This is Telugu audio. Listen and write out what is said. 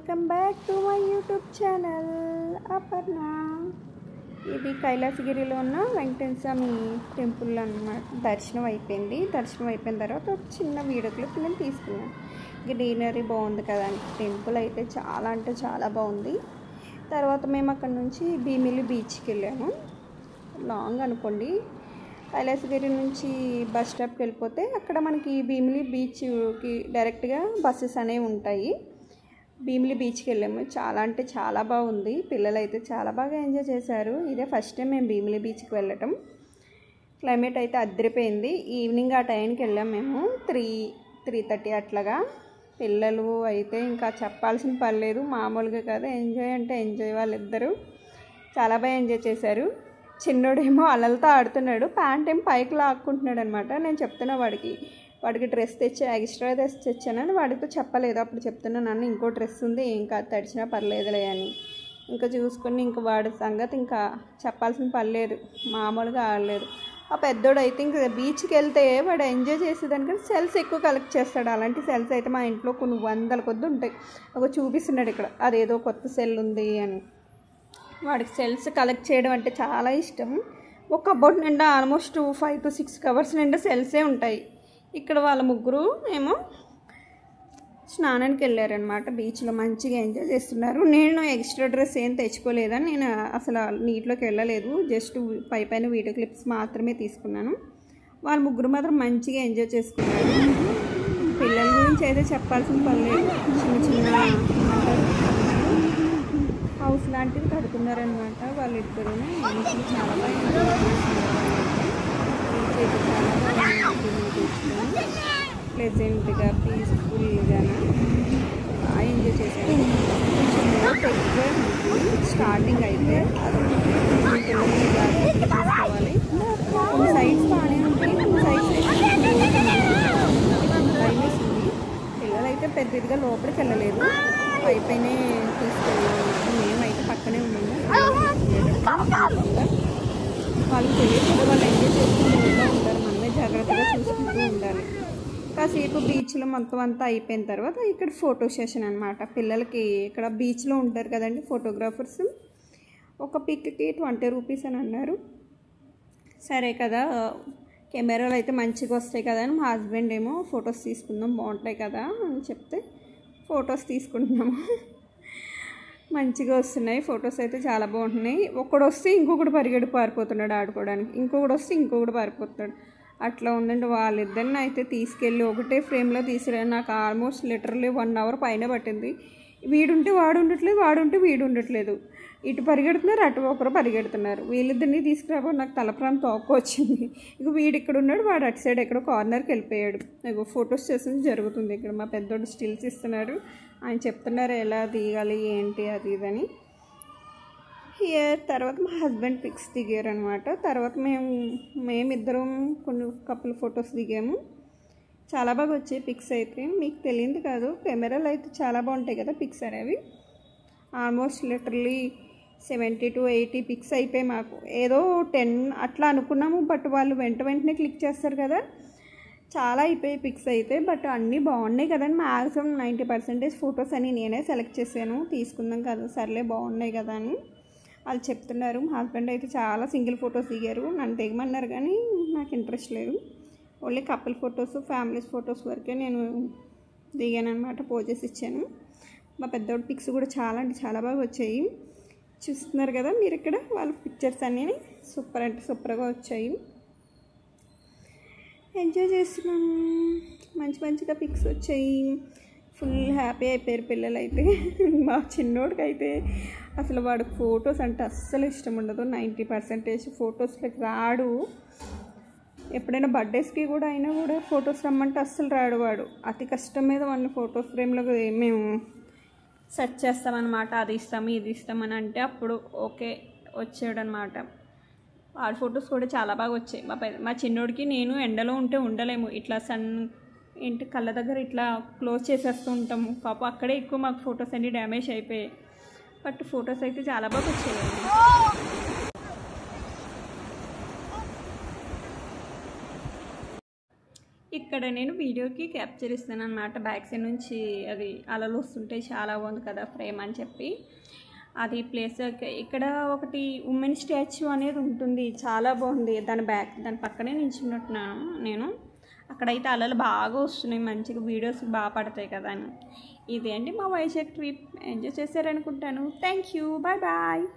Welcome back to my YouTube channel Aparna. ఇది కైలాసగిరిలో ఉన్న వెంకటేశ్వర స్వామి టెంపుల్ అన్నమాట. దర్శనం అయిపోయిన తర్వాత ఒక చిన్న వీడియో క్లిప్ నేను తీసుకున్నాను. గ్రీనరీ బాగుంది కదా, టెంపుల్ అయితే చాలా అంటే చాలా బాగుంది. తర్వాత మేము అక్కడ నుంచి భీమిలి బీచ్కి వెళ్ళాము. లాంగ్ అనుకోండి, కైలాసగిరి నుంచి బస్ స్టాప్కి వెళ్ళిపోతే అక్కడ మనకి భీమిలి బీచ్కి డైరెక్ట్గా బస్సెస్ అనేవి ఉంటాయి. భీమిలి బీచ్కి వెళ్ళాము. చాలా అంటే చాలా బాగుంది. పిల్లలు అయితే చాలా బాగా ఎంజాయ్ చేశారు. ఇదే ఫస్ట్ టైం మేము భీమిలి బీచ్కి వెళ్ళటం. క్లైమేట్ అయితే అద్దరిపోయింది. ఈవినింగ్ ఆ టైంకి వెళ్ళాము మేము 3:30 అట్లాగా. పిల్లలు అయితే ఇంకా చెప్పాల్సిన పని లేదు, మామూలుగా కదా. ఎంజాయ్ అంటే ఎంజాయ్. వాళ్ళిద్దరూ చాలా బాగా ఎంజాయ్ చేశారు. చిన్నోడేమో అలలతో ఆడుతున్నాడు, ప్యాంట్ ఏమో పైకి లాక్కుంటున్నాడు అనమాట. నేను చెప్తున్నా వాడికి డ్రెస్ ఎక్స్ట్రా డ్రెస్ తెచ్చానని వాడితో చెప్పలేదు. అప్పుడు చెప్తున్నా, నన్ను ఇంకో డ్రెస్ ఉంది, ఏం కాదు తడిచినా పర్లేదులే అని. ఇంకా చూసుకుని ఇంకా వాడి సంగతి ఇంకా చెప్పాల్సిన పని లేదు, మామూలుగా ఆడలేదు. ఆ పెద్దోడు అయితే ఇంకా బీచ్కి వెళ్తే వాడు ఎంజాయ్ చేసేదానికంటే సెల్స్ ఎక్కువ కలెక్ట్ చేస్తాడు. అలాంటి సెల్స్ అయితే మా ఇంట్లో కొన్ని 100 కొద్ది ఉంటాయి. ఒక చూపిస్తున్నాడు ఇక్కడ, అదేదో కొత్త సెల్ ఉంది అని. వాడికి సెల్స్ కలెక్ట్ చేయడం అంటే చాలా ఇష్టం. ఒక కబోర్డ్ నిండా ఆల్మోస్ట్ 5 to 6 కవర్స్ నిండా సెల్సే ఉంటాయి. ఇక్కడ వాళ్ళ ముగ్గురు ఏమో స్నానానికి వెళ్ళారనమాట. బీచ్లో మంచిగా ఎంజాయ్ చేస్తున్నారు. నేను ఎక్స్ట్రా డ్రెస్ ఏం తెచ్చుకోలేదని నేను అసలు నీటిలోకి వెళ్ళలేదు. జస్ట్ పైన వీడియో క్లిప్స్ మాత్రమే తీసుకున్నాను. వాళ్ళ ముగ్గురు మాత్రం మంచిగా ఎంజాయ్ చేసుకున్నారు. పిల్లల గురించి అయితే చెప్పాల్సిన పని లేదు. చిన్న హౌస్ లాంటిది కడుతున్నారనమాట వాళ్ళిద్దరూ. మంచిగా చాలా బాగా ఎంజాయ్ చేస్తున్నారు. ప్లెజెంట్గా పీస్ఫుల్గా బాగా ఎంజాయ్ చేశారు. స్టార్టింగ్ అయితే చూసుకోవాలి. కొన్ని సైడ్స్ బాగానే ఉంటాయి, కొన్ని సైడ్స్ భయమేసింది. పిల్లలైతే పెద్దదిగా లోపలికి వెళ్ళలేదు, పైపైనే తీసుకెళ్ళాలి. మేమైతే పక్కనే ఉన్నాము. వాళ్ళు తెలియకుండా వాళ్ళు ఎంజాయ్ చేసుకుంటూ ఉంటారు. మనమే జాగ్రత్తగా చూసుకుంటూ ఉండాలి. కాసేపు బీచ్లో మొత్తం అంతా అయిపోయిన తర్వాత ఇక్కడ ఫోటో సెషన్ అనమాట. పిల్లలకి ఇక్కడ బీచ్లో ఉంటారు కదండి ఫోటోగ్రాఫర్స్. ఒక పిక్కి 20 రూపీస్ అని అన్నారు. సరే కదా, కెమెరాలు అయితే మంచిగా వస్తాయి కదా అని మా హస్బెండ్ ఏమో ఫొటోస్ తీసుకుందాం బాగుంటాయి కదా అని చెప్తే ఫొటోస్ తీసుకుంటున్నాము. మంచిగా వస్తున్నాయి ఫొటోస్ అయితే, చాలా బాగుంటున్నాయి. ఒకడు వస్తే ఇంకొకటి పారిపోతున్నాడు ఆడుకోవడానికి, ఇంకొకటి వస్తే ఇంకొకటి పారిపోతున్నాడు. అట్లా ఉందండి. వాళ్ళిద్దరిని అయితే తీసుకెళ్ళి ఒకటే ఫ్రేమ్లో తీసుకురాను. నాకు ఆల్మోస్ట్ లిటరల్లీ 1 hour పైన పట్టింది. వీడుంటే వాడు ఉండట్లేదు, వాడుంటే వీడు ఉండట్లేదు. ఇటు పరిగెడుతున్నారు, అటు ఒకరు పరిగెడుతున్నారు. వీళ్ళిద్దరిని తీసుకురాబో నాకు తలప్రాంతం తోక వచ్చింది. ఇక వీడు ఇక్కడ ఉన్నాడు, వాడు అటు సైడ్ ఎక్కడో కార్నర్కి వెళ్ళిపోయాడు. ఇక ఫొటోస్ చేసింది జరుగుతుంది. ఇక్కడ మా పెద్దోడు స్టిల్స్ ఇస్తున్నారు. ఆయన చెప్తున్నారు ఎలా దిగాలి ఏంటి అది ఇదని. తర్వాత మా హస్బెండ్ పిక్స్ దిగారు అనమాట. తర్వాత మేమిద్దరం కొన్ని కపుల్ ఫొటోస్ దిగాము. చాలా బాగా వచ్చాయి పిక్స్ అయితే. మీకు తెలియదు కాదు, కెమెరాలు అయితే చాలా బాగుంటాయి కదా పిక్స్ అనేవి. ఆల్మోస్ట్ లిటరలీ 70 to 80 పిక్స్ అయిపోయి మాకు. ఏదో 10 అట్లా అనుకున్నాము, బట్ వాళ్ళు వెంటనే క్లిక్ చేస్తారు కదా, చాలా అయిపోయాయి పిక్స్ అయితే. బట్ అన్నీ బాగున్నాయి కదండి. మ్యాక్సిమం 90% ఫొటోస్ అని నేనే సెలెక్ట్ చేశాను. తీసుకుందాం కదా, సర్లే బాగున్నాయి కదా అని వాళ్ళు చెప్తున్నారు. మా హస్బెండ్ అయితే చాలా సింగిల్ ఫొటోస్ దిగారు. నన్ను దిగమన్నారు కానీ నాకు ఇంట్రెస్ట్ లేదు. Only couple photos, families photos వరకే నేను దిగాను అనమాట, పోజెస్ ఇచ్చాను. మా పెద్దోడి పిక్స్ కూడా చాలా అంటే చాలా బాగా వచ్చాయి. చూస్తున్నారు కదా మీరు ఇక్కడ వాళ్ళ పిక్చర్స్ అన్నీ సూపర్ అంటే సూపర్గా వచ్చాయి. ఎంజాయ్ చేస్తున్నాము, మంచిగా పిక్స్ వచ్చాయి. ఫుల్ హ్యాపీ అయిపోయారు పిల్లలు అయితే. మా చిన్నోడికి అయితే అసలు వాడు ఫొటోస్ అంటే అస్సలు ఇష్టం ఉండదు. 90% ఫొటోస్లోకి రాడు. ఎప్పుడైనా బర్త్డేస్కి కూడా అయినా కూడా ఫొటోస్ రమ్మంటే అస్సలు రాడు వాడు. అతి కష్టం మీద వాడిని ఫొటో ఫ్రేమ్లోకి మేము సెట్ చేస్తామన్నమాట. అది ఇస్తాము ఇది ఇస్తామని అంటే అప్పుడు ఓకే వచ్చాడు అనమాట. వాడి ఫొటోస్ కూడా చాలా బాగా వచ్చాయి. మా చిన్నోడికి నేను ఎండలో ఉంటే ఉండలేము, ఇట్లా ఏంటి కళ్ళ దగ్గర ఇట్లా క్లోజ్ చేసేస్తూ ఉంటాము. పాప అక్కడే ఎక్కువ మాకు ఫొటోస్ అన్నీ డ్యామేజ్ అయిపోయాయి. బట్ ఫొటోస్ అయితే చాలా బాగా వచ్చాయండి. ఇక్కడ నేను వీడియోకి క్యాప్చర్ ఇస్తాను అనమాట. బ్యాక్ సైడ్ నుంచి అది అలలు వస్తుంటే చాలా బాగుంది కదా ఫ్రేమ్ అని చెప్పి. అది ప్లేస్ ఇక్కడ ఒకటి ఉమెన్ స్టాచ్యూ అనేది ఉంటుంది, చాలా బాగుంది. దాని పక్కనే నిల్చున్నట్టున్నాను నేను. అక్కడైతే అలలు బాగా వస్తున్నాయి, మంచిగా వీడియోస్ బాగా పడతాయి కదా అని. ఇదే అండి మా వైజాగ్ ట్రిప్. ఎంజాయ్ చేశారనుకుంటాను. Thank you, bye bye.